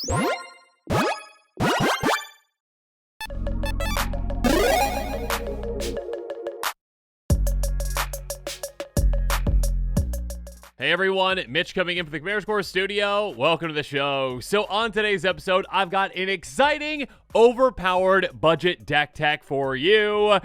Hey everyone, Mitch coming in from the Commander Score Studio. Welcome to the show. So on today's episode, I've got an exciting, overpowered budget deck tech for you.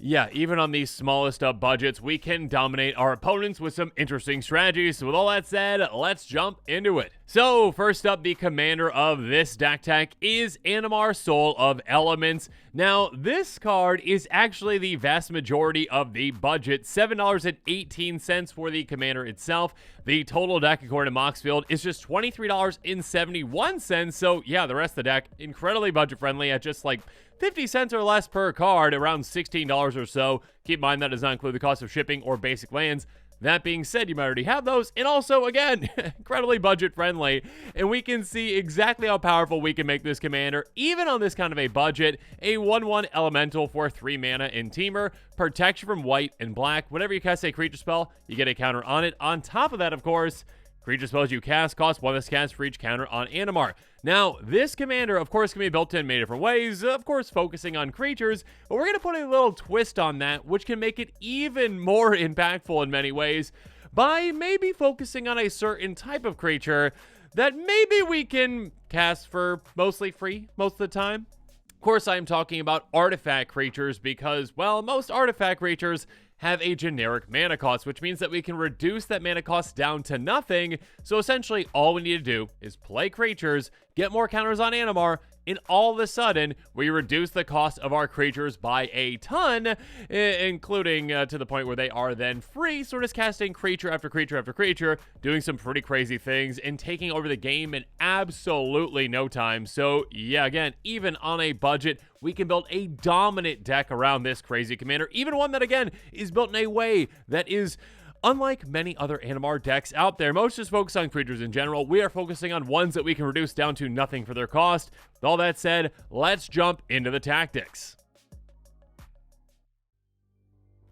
Yeah, even on these smallest of budgets, we can dominate our opponents with some interesting strategies. So with all that said, let's jump into it. So first up, the commander of this deck tech is Animar, Soul of Elements. Now, this card is actually the vast majority of the budget, $7.18 for the commander itself. The total deck, according to Moxfield, is just $23.71. So yeah, the rest of the deck, incredibly budget friendly at just like 50 cents or less per card, around $16 or so. Keep in mind that does not include the cost of shipping or basic lands. That being said, you might already have those, and also, again, incredibly budget-friendly, and we can see exactly how powerful we can make this commander, even on this kind of a budget. A 1/1 elemental for 3 mana in Teamer, protection from white and black. Whenever you cast a creature spell, you get a counter on it. On top of that, of course, creature spells you cast cost 1 less cast for each counter on Animar. Now, this commander, of course, can be built in many different ways, of course, focusing on creatures, but we're going to put a little twist on that, which can make it even more impactful in many ways by maybe focusing on a certain type of creature that maybe we can cast for mostly free most of the time. Of course, I am talking about artifact creatures because, well, most artifact creatures have a generic mana cost, which means that we can reduce that mana cost down to nothing. So essentially, all we need to do is play creatures, get more counters on Animar, and all of a sudden, we reduce the cost of our creatures by a ton, including to the point where they are then free, so we're just casting creature after creature after creature, doing some pretty crazy things, and taking over the game in absolutely no time. So yeah, again, even on a budget, we can build a dominant deck around this crazy commander, even one that, again, is built in a way that is unlike many other Animar decks out there. Most just focus on creatures in general. We are focusing on ones that we can reduce down to nothing for their cost. With all that said, let's jump into the tactics.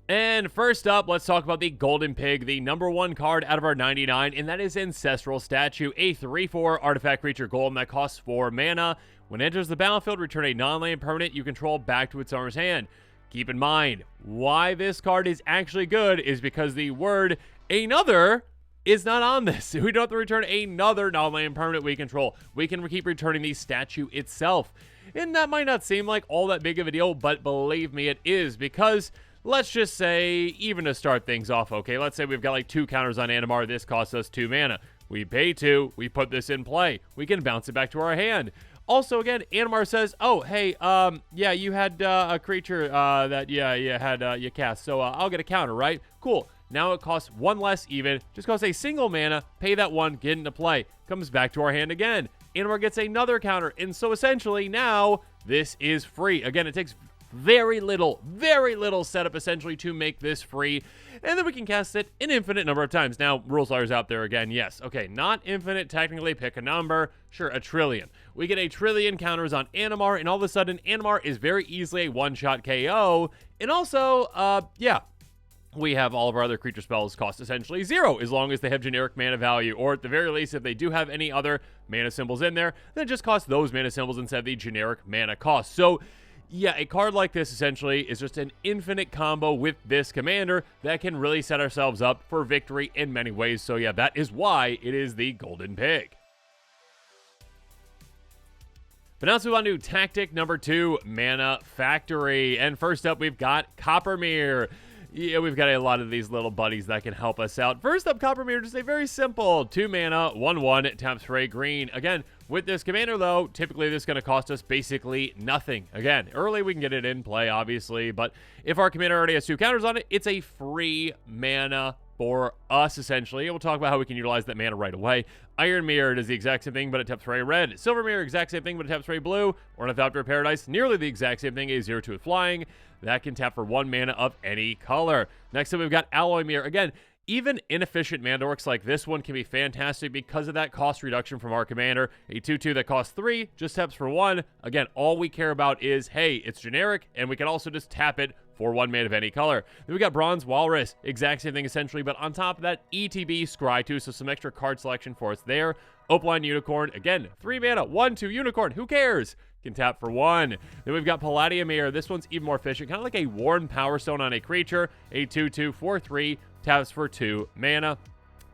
And first up, let's talk about the Golden Pig, the #1 card out of our 99, and that is Ancestral Statue, a 3/4 artifact creature golem that costs 4 mana. When it enters the battlefield, return a non-land permanent you control back to its owner's hand. Keep in mind, why this card is actually good is because the word another is not on this. We don't have to return another non-land permanent we control. We can keep returning the statue itself. And that might not seem like all that big of a deal, but believe me, it is, because let's just say, even to start things off, okay, let's say we've got like 2 counters on Animar. This costs us 2 mana. We pay 2, we put this in play. We can bounce it back to our hand. Also, again, Animar says, oh, hey, yeah, you had a creature that, you had, you cast, so I'll get a counter, right? Cool. Now it costs 1 less even, just costs a single mana, pay that 1, get into play. Comes back to our hand again. Animar gets another counter, and so essentially now this is free. Again, it takes very little setup essentially to make this free, and then we can cast it an infinite number of times. Now, rules lawyers out there again, yes, okay, not infinite, technically, pick a number, sure, 1 trillion. We get 1 trillion counters on Animar, and all of a sudden, Animar is very easily a one-shot KO, and also, yeah, we have all of our other creature spells cost essentially 0, as long as they have generic mana value, or at the very least, if they do have any other mana symbols in there, then it just costs those mana symbols instead of the generic mana cost. So, yeah, a card like this essentially is just an infinite combo with this commander that can really set ourselves up for victory in many ways. So yeah, that is why it is the Golden Pig. But now let's move on to tactic number 2, Mana Factory. And first up, we've got Coppermere. Yeah, we've got a lot of these little buddies that can help us out. First up, Coppermere, just a very simple 2 mana, 1/1, taps for a green. Again, with this commander, though, typically this is going to cost us basically nothing. Again, early we can get it in play, obviously, but if our commander already has 2 counters on it, it's a free mana for us, essentially. And we'll talk about how we can utilize that mana right away. Iron Mirror does the exact same thing, but it taps for a red. Silver Mirror, exact same thing, but it taps for a blue. Ornithopter Paradise, nearly the exact same thing, a 0/2 with flying. That can tap for 1 mana of any color. Next up, we've got Alloy Mirror. Again, even inefficient mana dorks like this one can be fantastic because of that cost reduction from our commander. A 2/2 that costs 3, just taps for 1. Again, all we care about is, hey, it's generic, and we can also just tap it for 1 mana of any color. Then we got Bronze Walrus, exact same thing essentially, but on top of that, ETB Scry 2, so some extra card selection for us there. Opaline Unicorn, again, 3 mana, 1/2 Unicorn, who cares? Can tap for 1. Then we've got Palladium Mirror. This one's even more efficient, kind of like a Worn Power Stone on a creature, a 2/2, 4/3, taps for 2 mana.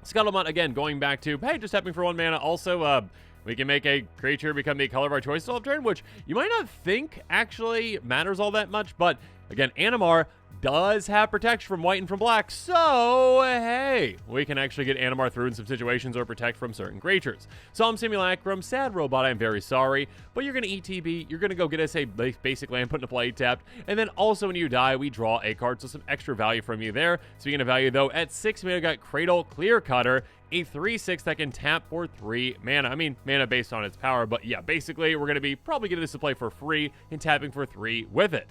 Scuttlemont, again, going back to, hey, just tapping for 1 mana. Also, we can make a creature become the color of our choice all turn, which you might not think actually matters all that much, but again, Animar does have protection from white and from black, so hey, we can actually get Animar through in some situations or protect from certain creatures. Solemn Simulacrum, sad robot, I'm very sorry, but you're going to ETB, you're going to go get us a basic land, put into play, tapped, and then also when you die, we draw a card, so some extra value from you there. Speaking of value though, at 6 mana, we got Cradle Clear Cutter, a 3/6 that can tap for 3 mana. I mean, mana based on its power, but yeah, basically, we're going to be probably getting this to play for free and tapping for 3 with it.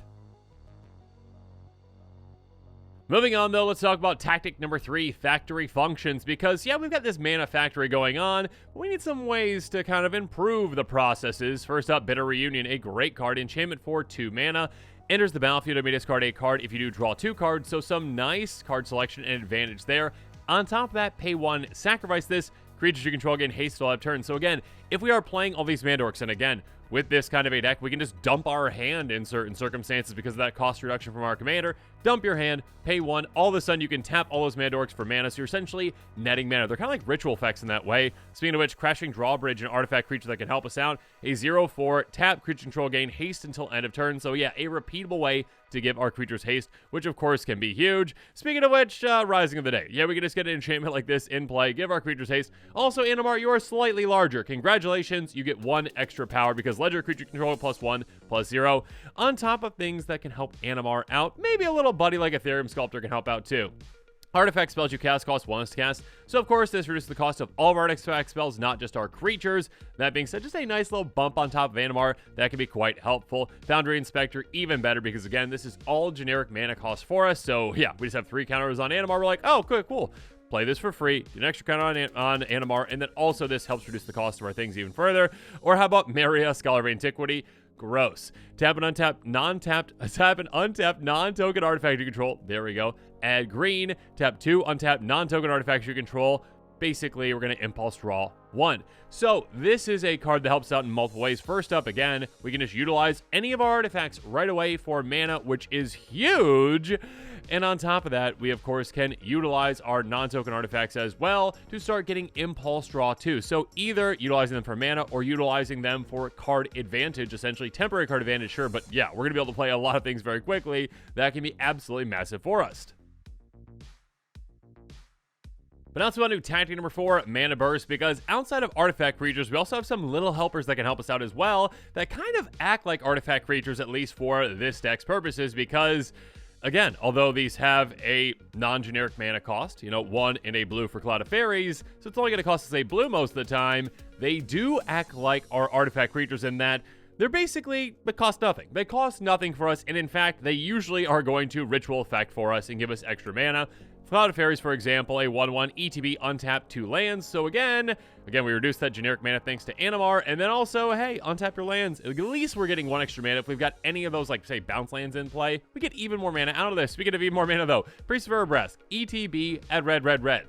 Moving on, though, let's talk about tactic number 3, factory functions, because, yeah, we've got this mana factory going on, but we need some ways to kind of improve the processes. First up, Bitter Reunion, a great card, enchantment for 2 mana, enters the battlefield and may discard a card if you do draw 2 cards, so some nice card selection and advantage there. On top of that, pay 1, sacrifice this, creatures you control gain haste till end of turn. So again, if we are playing all these Mandorks, and again, with this kind of a deck, we can just dump our hand in certain circumstances because of that cost reduction from our commander. Dump your hand, pay 1, all of a sudden you can tap all those Mandorks for mana, so you're essentially netting mana. They're kind of like ritual effects in that way. Speaking of which, Crashing Drawbridge, an artifact creature that can help us out. A 0/4, tap, creature control gain haste until end of turn. So yeah, a repeatable way to give our creatures haste, which of course can be huge. Speaking of which, Rising of the Day. Yeah, we can just get an enchantment like this in play, give our creatures haste. Also, Animar, you are slightly larger. Congratulations, you get 1 extra power because Ledger creature control +1/+0. On top of things that can help Animar out, maybe a little buddy like Ethereum Sculptor can help out too. Artifact spells you cast cost 1 to cast, so of course this reduces the cost of all of our artifact spells, not just our creatures. That being said, just a nice little bump on top of Animar that can be quite helpful. Foundry Inspector, even better, because again, this is all generic mana cost for us, so yeah, we just have 3 counters on Animar. We're like, oh, cool. Play this for free, do an extra counter on Animar, and then also this helps reduce the cost of our things even further. Or how about Maria, Scholar of Antiquity? Gross. Tap an untapped, non-token artifact you control. There we go. Add green. Tap 2 untapped non-token artifacts you control. Basically, we're going to impulse draw 1. So this is a card that helps out in multiple ways. First up, again, we can just utilize any of our artifacts right away for mana, which is huge. And on top of that, we of course can utilize our non-token artifacts as well to start getting impulse draw too. So either utilizing them for mana or utilizing them for card advantage, essentially temporary card advantage, sure, but yeah, we're gonna be able to play a lot of things very quickly. That can be absolutely massive for us. But now let's move on to tactic number 4, Mana Burst, because outside of artifact creatures, we also have some little helpers that can help us out as well that kind of act like artifact creatures, at least for this deck's purposes, because again, although these have a non-generic mana cost, 1 and a blue for Cloud of Fairies, so it's only going to cost us a blue most of the time, they do act like our artifact creatures in that they cost nothing. They cost nothing for us, and in fact, they usually are going to ritual effect for us and give us extra mana. Cloud of Fairies, for example, a 1/1 ETB untap 2 lands. So again, we reduce that generic mana thanks to Animar, and then also, hey, untap your lands. At least we're getting 1 extra mana. If we've got any of those, like, say, bounce lands in play, we get even more mana out of this. Speaking of even more mana, though, Priest of Erebras, ETB at red.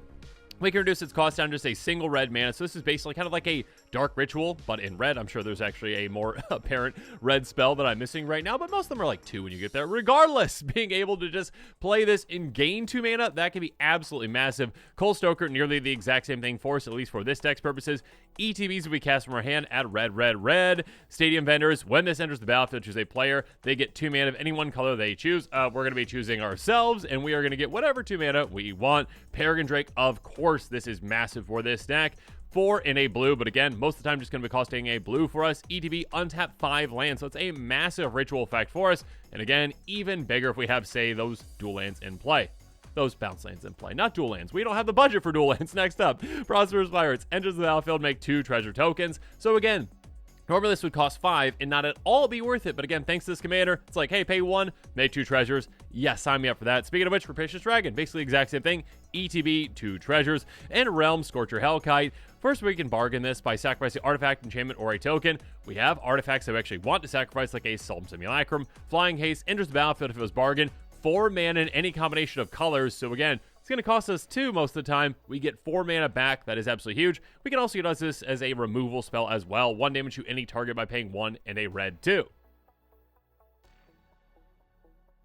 We can reduce its cost down to just a single red mana. So this is basically kind of like a dark ritual, but in red. I'm sure there's actually a more apparent red spell that I'm missing right now, but most of them are like 2 when you get there. Regardless, being able to just play this and gain 2 mana, that can be absolutely massive. Coal Stoker, nearly the exact same thing for us, at least for this deck's purposes. ETBs we cast from our hand at red. Stadium Vendors, when this enters the battlefield, choose a player. They get 2 mana of any one color they choose. We're going to be choosing ourselves, and we are going to get whatever 2 mana we want. Peregrine Drake, of course, this is massive for this deck. 4 in a blue, but again, most of the time just going to be costing a blue for us. ETB, untap 5 lands, so it's a massive ritual effect for us. And again, even bigger if we have, say, those dual lands in play. Those bounce lands in play, not dual lands. We don't have the budget for dual lands. Next up, Prosperous Pirates, enters the battlefield, make 2 treasure tokens. So again, normally this would cost 5 and not at all be worth it, but again, thanks to this commander, it's like, hey, pay 1, make 2 treasures. Yes, sign me up for that. Speaking of which, Rapacious Dragon, basically the exact same thing. ETB, 2 treasures, and Realm, Scorcher Hellkite. First, we can bargain this by sacrificing artifact, enchantment, or a token. We have artifacts that we actually want to sacrifice, like a Solemn Simulacrum. Flying Haste enters the battlefield if it was bargained. 4 mana in any combination of colors, so again, It's going to cost us 2 most of the time. We get 4 mana back. That is absolutely huge. We can also use this as a removal spell as well. 1 damage to any target by paying 1 and a red 2.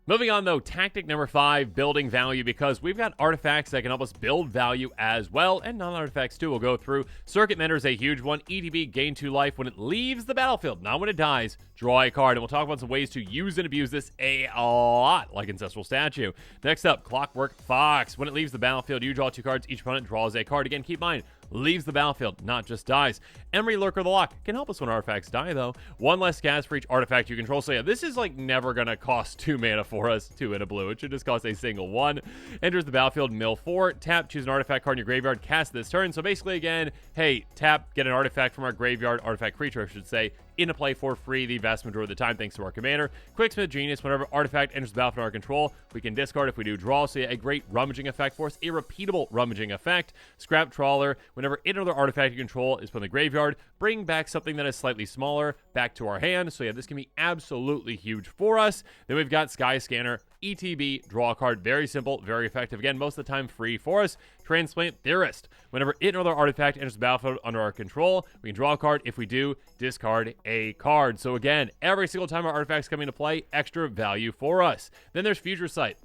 Moving on, though, tactic number 5, building value, because we've got artifacts that can help us build value as well, and non-artifacts too. We'll go through. Circuit Mender is a huge one. ETB, gain 2 life when it leaves the battlefield, not when it dies. Draw a card, and we'll talk about some ways to use and abuse this a lot, like Ancestral Statue. Next up, Clockwork Fox. When it leaves the battlefield, you draw 2 cards. Each opponent draws a card. Again, keep in mind, leaves the battlefield, not just dies. Emery, Lurker the Lock can help us when artifacts die, though. 1 less cast for each artifact you control. So yeah, this is like never gonna cost 2 mana for us. 2 in a blue. It should just cost a single 1. Enters the battlefield, mill 4. Tap, choose an artifact card in your graveyard, cast this turn. So basically, again, hey, tap, get an artifact from our graveyard, artifact creature, I should say, into play for free the vast majority of the time, thanks to our commander. Quicksmith Genius, whenever artifact enters the battlefield under our control, we can discard if we do draw. So yeah, a great rummaging effect for us, a repeatable rummaging effect. Scrap Trawler, whenever another artifact you control is put in the graveyard, bring back something that is slightly smaller back to our hand. So yeah, this can be absolutely huge for us. Then we've got Sky Scanner, ETB, draw a card. Very simple, very effective. Again, most of the time free for us. Transplant Theorist. Whenever another artifact enters the battlefield under our control, we can draw a card. If we do, discard a card. So again, every single time our artifacts come into play, extra value for us. Then there's Future Sight.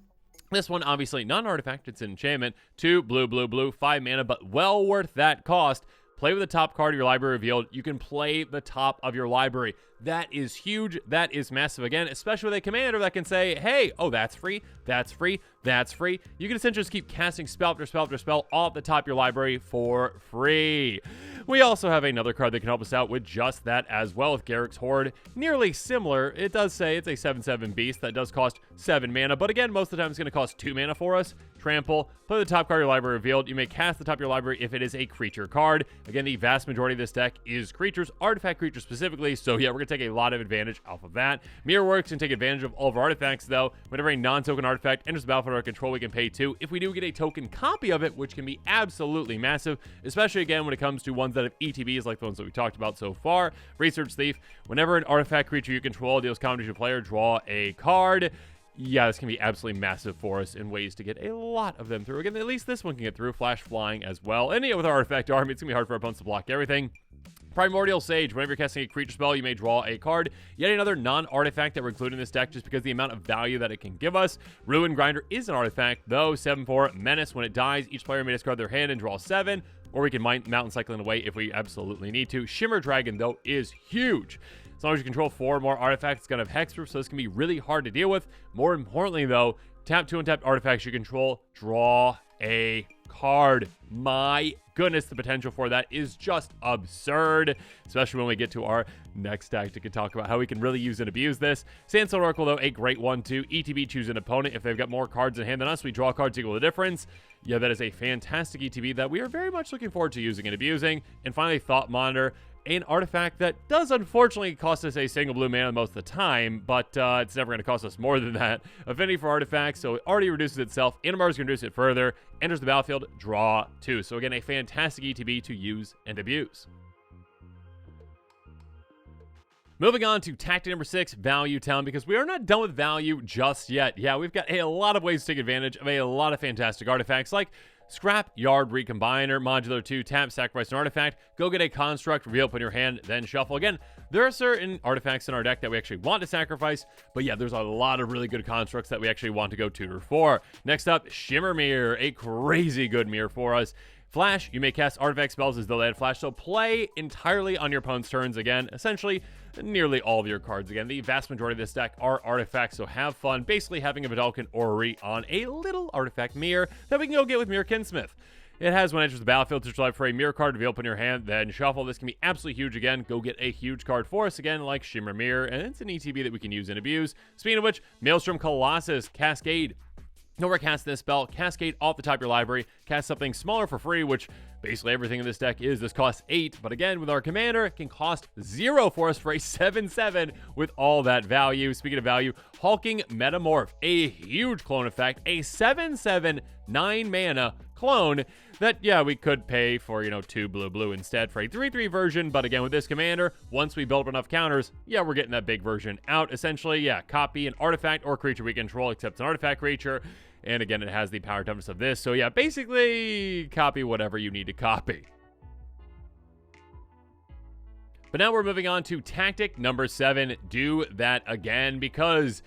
This one, obviously, not an artifact. It's an enchantment. 2 blue, blue, blue, 5 mana, but well worth that cost. Play with the top card of your library revealed. You can play the top of your library. That is huge. That is massive. Again, especially with a commander that can say, hey, oh, that's free, that's free, that's free. You can essentially just keep casting spell after spell after spell off the top of your library for free. We also have another card that can help us out with just that as well, with Garruk's Horde. Nearly similar. It does say it's a 7/7 beast that does cost 7 mana, but again, most of the time it's going to cost 2 mana for us. Trample, play the top card of your library revealed. You may cast the top of your library if it is a creature card. Again, the vast majority of this deck is creatures, artifact creatures specifically, so yeah, we're going to take a lot of advantage off of that. Mirror Works can take advantage of all of our artifacts, though. Whenever a non-token artifact enters the battlefield under our control, we can pay 2. If we do get a token copy of it, which can be absolutely massive, especially again when it comes to ones that have ETBs like the ones that we talked about so far. Research Thief, whenever an artifact creature you control deals combat to your player, draw a card. Yeah, this can be absolutely massive for us in ways to get a lot of them through. Again, at least this one can get through. Flash Flying as well. And yeah, with our artifact army, it's going to be hard for our opponents to block everything. Primordial Sage, whenever you're casting a creature spell, you may draw a card. Yet another non-artifact that we're including in this deck just because of the amount of value that it can give us. Ruin Grinder is an artifact, though. 7/4 Menace. When it dies, each player may discard their hand and draw 7. Or we can Mountain Cycling away if we absolutely need to. Shimmer Dragon, though, is huge. As long as you control 4 more artifacts, it's going to have hexproof, so this can be really hard to deal with. More importantly, though, tap 2 untapped artifacts you control, draw a card. My goodness, the potential for that is just absurd, especially when we get to our next tactic to talk about how we can really use and abuse this. Sandstone Oracle, though, a great one too. ETB, choose an opponent. If they've got more cards in hand than us, we draw cards equal the difference. Yeah, that is a fantastic ETB that we are very much looking forward to using and abusing. And finally, Thought Monitor, an artifact that does unfortunately cost us a single blue mana most of the time, but it's never going to cost us more than that. Affinity for artifacts, so it already reduces itself. Animar is going to reduce it further. Enters the battlefield, draw 2. So again, a fantastic ETB to use and abuse. Moving on to tactic number 6, Value Town, because we are not done with value just yet. Yeah, we've got a lot of ways to take advantage of a lot of fantastic artifacts like Scrap Yard Recombiner, Modular 2, tap, sacrifice an artifact, go get a construct, reveal, put in your hand, then shuffle. Again, there are certain artifacts in our deck that we actually want to sacrifice, but yeah, there's a lot of really good constructs that we actually want to go tutor for. Next up, Shimmer Mirror, a crazy good mirror for us. Flash, you may cast artifact spells as though they had flash, so play entirely on your opponent's turns again. Essentially, nearly all of your cards. Again, the vast majority of this deck are artifacts, so have fun basically having a Vedalken Orrery on a little artifact mirror that we can go get with Mirror Kinsmith. It has when it enters the battlefield to life for a mirror card, reveal, put in your hand, then shuffle. This can be absolutely huge again. Go get a huge card for us again, like Shimmer Mirror, and it's an ETB that we can use and abuse. Speaking of which, Maelstrom Colossus, Cascade. Overcast this spell, Cascade off the top of your library, cast something smaller for free, which basically everything in this deck is. This costs 8, but again, with our commander, it can cost 0 for us for a 7/7 with all that value. Speaking of value, Hulking Metamorph, a huge clone effect, a 7/7, 9 mana clone that, yeah, we could pay for, 2 blue instead for a 3/3 version, but again, with this commander, once we build up enough counters, yeah, we're getting that big version out. Essentially, yeah, copy an artifact or creature we control, except an artifact creature. And again, it has the power toughness of this. So yeah, basically copy whatever you need to copy. But now we're moving on to tactic number 7. Do that again, because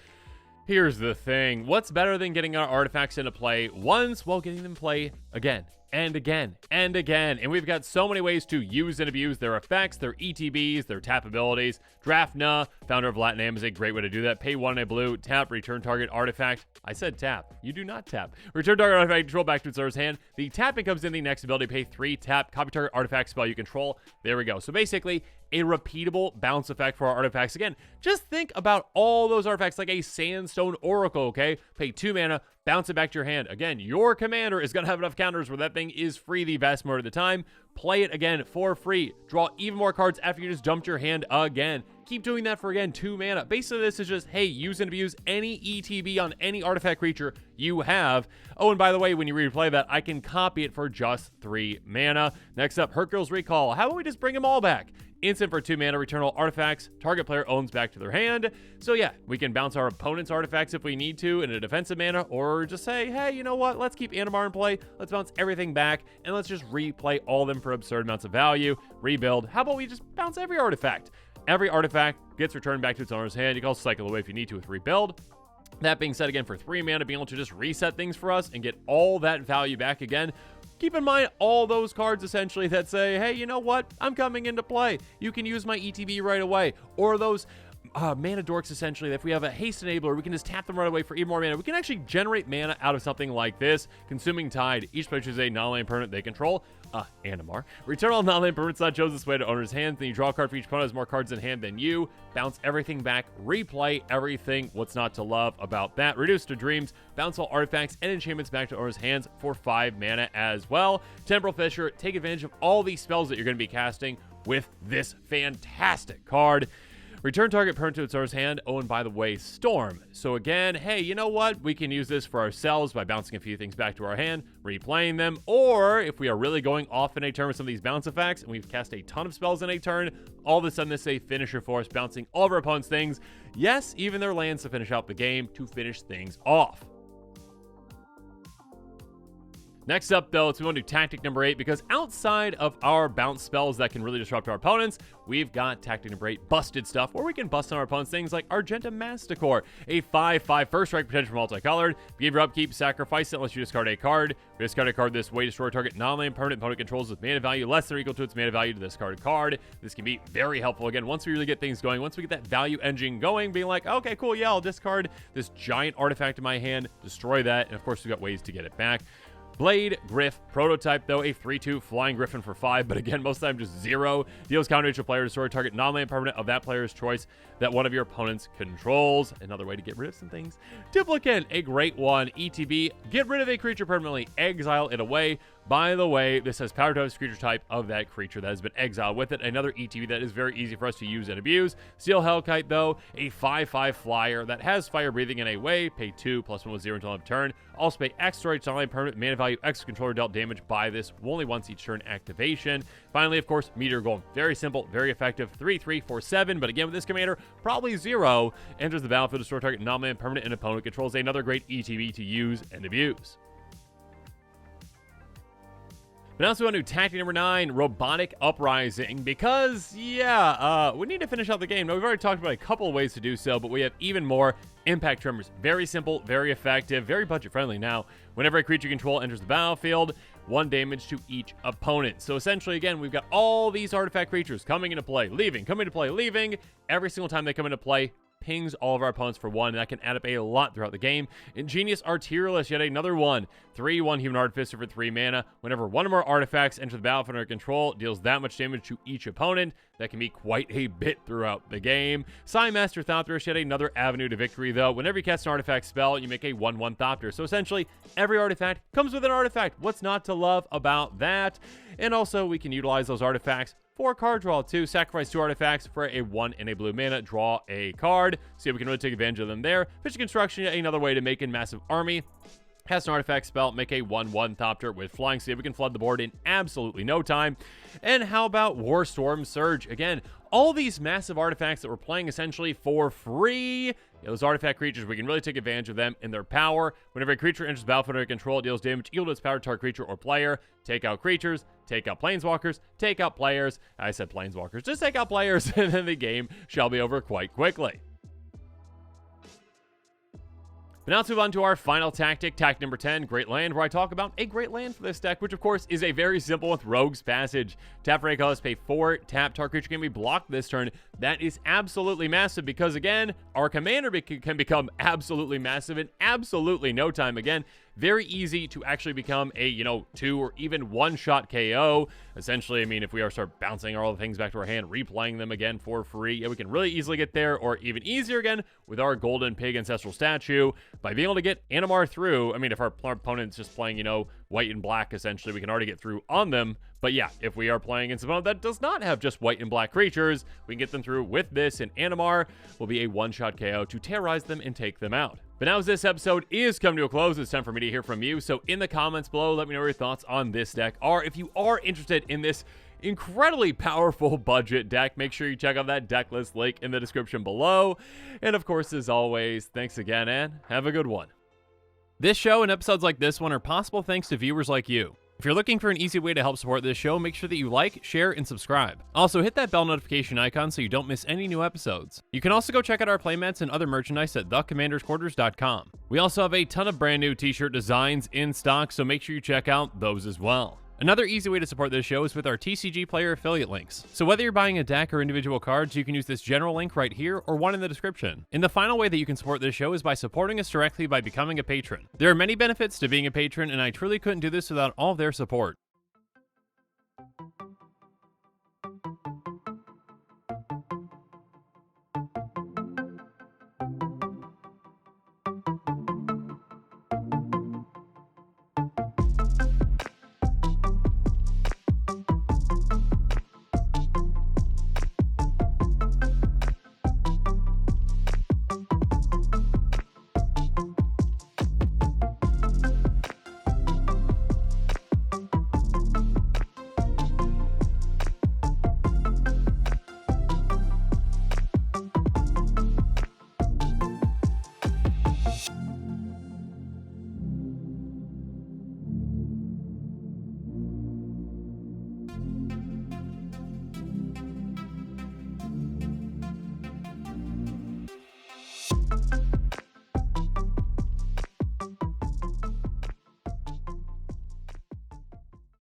here's the thing. What's better than getting our artifacts into play once while getting them play again and again and again? And we've got so many ways to use and abuse their effects, their ETBs, their tap abilities. Draftna, founder of Latinam, is a great way to do that. Pay 1 in a blue, tap, return target artifact. I said tap. You do not tap. Return target artifact control back to its owner's hand. The tapping comes in the next ability. Pay 3, tap, copy target artifact spell you control. There we go. So basically, a repeatable bounce effect for our artifacts. Again, just think about all those artifacts like a Sandstone Oracle, okay? Pay 2 mana, bounce it back to your hand. Again, your commander is going to have enough counters where that thing is free the vast majority of the time. Play it again for free. Draw even more cards after you just dumped your hand again. Keep doing that for, again, 2 mana. Basically, this is just, hey, use and abuse any ETB on any artifact creature you have. Oh, and by the way, when you replay that, I can copy it for just 3 mana. Next up, Hercule's Recall. How about we just bring them all back? Instant for 2 mana, return all artifacts target player owns back to their hand. So yeah, we can bounce our opponent's artifacts if we need to in a defensive mana, or just say, hey, you know what? Let's keep Animar in play. Let's bounce everything back, and let's just replay all of them for absurd amounts of value. Rebuild. How about we just bounce every artifact? Every artifact gets returned back to its owner's hand. You can also cycle away if you need to with Rebuild. That being said, again, for 3 mana, being able to just reset things for us and get all that value back again. Keep in mind all those cards essentially that say, hey, you know what? I'm coming into play. You can use my ETB right away. Or those mana dorks essentially, that if we have a haste enabler, we can just tap them right away for even more mana. We can actually generate mana out of something like this. Consuming Tide. Each player chooses a non-land permanent they control. Animar. Return all non-land permanents not chosen this way to owner's hands. Then you draw a card for each opponent has more cards in hand than you. Bounce everything back. Replay everything. What's not to love about that? Reduce to dreams. Bounce all artifacts and enchantments back to owner's hands for 5 mana as well. Temporal Fissure. Take advantage of all these spells that you're going to be casting with this fantastic card. Return target permanent to its owner's hand. Oh, and by the way, Storm. So again, hey, you know what? We can use this for ourselves by bouncing a few things back to our hand, replaying them, or if we are really going off in a turn with some of these bounce effects, and we've cast a ton of spells in a turn, all of a sudden this is a finisher for us, bouncing all of our opponent's things. Yes, even their lands to finish out the game, to finish things off. Next up, though, let's move on to tactic number 8, because outside of our bounce spells that can really disrupt our opponents, we've got tactic number 8, busted stuff, where we can bust on our opponents things like Argenta Masticore, a 5/5 first strike potential for multicolored. Give your upkeep, sacrifice it unless you discard a card. If you discard a card this way, destroy target non-land permanent opponent controls with mana value less than or equal to its mana value to discard card. This can be very helpful, again, once we really get things going, once we get that value engine going, being like, okay, cool, yeah, I'll discard this giant artifact in my hand, destroy that, and of course we've got ways to get it back. Blade Griff Prototype, though, a 3/2 flying griffin for 5, but again, most of the time just 0. Deals counter to a player to destroy a target non-land permanent of that player's choice that one of your opponents controls. Another way to get rid of some things. Duplicate, a great one. ETB, get rid of a creature permanently, exile it away. By the way, this has power to creature type of that creature that has been exiled with it. Another ETB that is very easy for us to use and abuse. Steel Hellkite, though, a 5/5 flyer that has fire breathing in a way. Pay 2, +1 with 0 until end of turn. Also pay X destroy non-land permanent mana value X controller dealt damage by this only once each turn activation. Finally, of course, Meteor Golem. Very simple, very effective. 3/3 for 7, but again with this commander, probably 0. Enters the battlefield, destroy target non-land permanent and opponent controls. Another great ETB to use and abuse. But now let's move on to tactic number 9, Robotic Uprising, because, yeah, we need to finish out the game. Now, we've already talked about a couple of ways to do so, but we have even more. Impact Tremors, very simple, very effective, very budget-friendly now. Whenever a creature you control enters the battlefield, 1 damage to each opponent. So essentially, again, we've got all these artifact creatures coming into play, leaving, coming into play, leaving. Every single time they come into play, pings all of our opponents for 1, and that can add up a lot throughout the game. Ingenious Arterialist, yet another one. 3/1 Human Artificer for 3 mana. Whenever one or more artifacts enter the battlefield under control, deals that much damage to each opponent. That can be quite a bit throughout the game. Master Thopterist, yet another avenue to victory, though. Whenever you cast an artifact spell, you make a 1/1 Thopter. So essentially, every artifact comes with an artifact. What's not to love about that? And also, we can utilize those artifacts for card draw too. Sacrifice 2 artifacts for a 1 and a blue mana. Draw a card. See if we can really take advantage of them there. Fishing Construction, another way to make a massive army. Has an artifact spell, make a 1/1 Thopter with Flying Speed. We can flood the board in absolutely no time. And how about Warstorm Surge? Again, all these massive artifacts that we're playing essentially for free. Those artifact creatures, we can really take advantage of them in their power. Whenever a creature enters the battlefield under control, it deals damage equal to its power to target creature or player. Take out creatures, take out planeswalkers, take out players. I said planeswalkers. Just take out players, and then the game shall be over quite quickly. But now let's move on to our final tactic, tactic number 10, Great Land, where I talk about a great land for this deck, which of course is a very simple with Rogue's Passage. Tap for 8 colors, pay 4, tap, target creature can be blocked this turn. That is absolutely massive because, again, our commander can become absolutely massive in absolutely no time. Again, very easy to actually become a, 2 or even 1-shot KO. Essentially, I mean, if we start bouncing all the things back to our hand, replaying them again for free, yeah, we can really easily get there, or even easier again with our Golden Pig Ancestral Statue. By being able to get Animar through, I mean, if our opponent's just playing, white and black, essentially, we can already get through on them. But yeah, if we are playing against someone that does not have just white and black creatures, we can get them through with this, and Animar will be a 1-shot KO to terrorize them and take them out. But now as this episode is coming to a close, it's time for me to hear from you. So in the comments below, let me know what your thoughts on this deck are. If you are interested in this incredibly powerful budget deck, make sure you check out that deck list link in the description below. And of course, as always, thanks again and have a good one. This show and episodes like this one are possible thanks to viewers like you. If you're looking for an easy way to help support this show, make sure that you like, share, and subscribe. Also, hit that bell notification icon so you don't miss any new episodes. You can also go check out our playmats and other merchandise at thecommandersquarters.com. We also have a ton of brand new t-shirt designs in stock, so make sure you check out those as well. Another easy way to support this show is with our TCG Player affiliate links. So whether you're buying a deck or individual cards, you can use this general link right here or one in the description. And the final way that you can support this show is by supporting us directly by becoming a patron. There are many benefits to being a patron, and I truly couldn't do this without all of their support.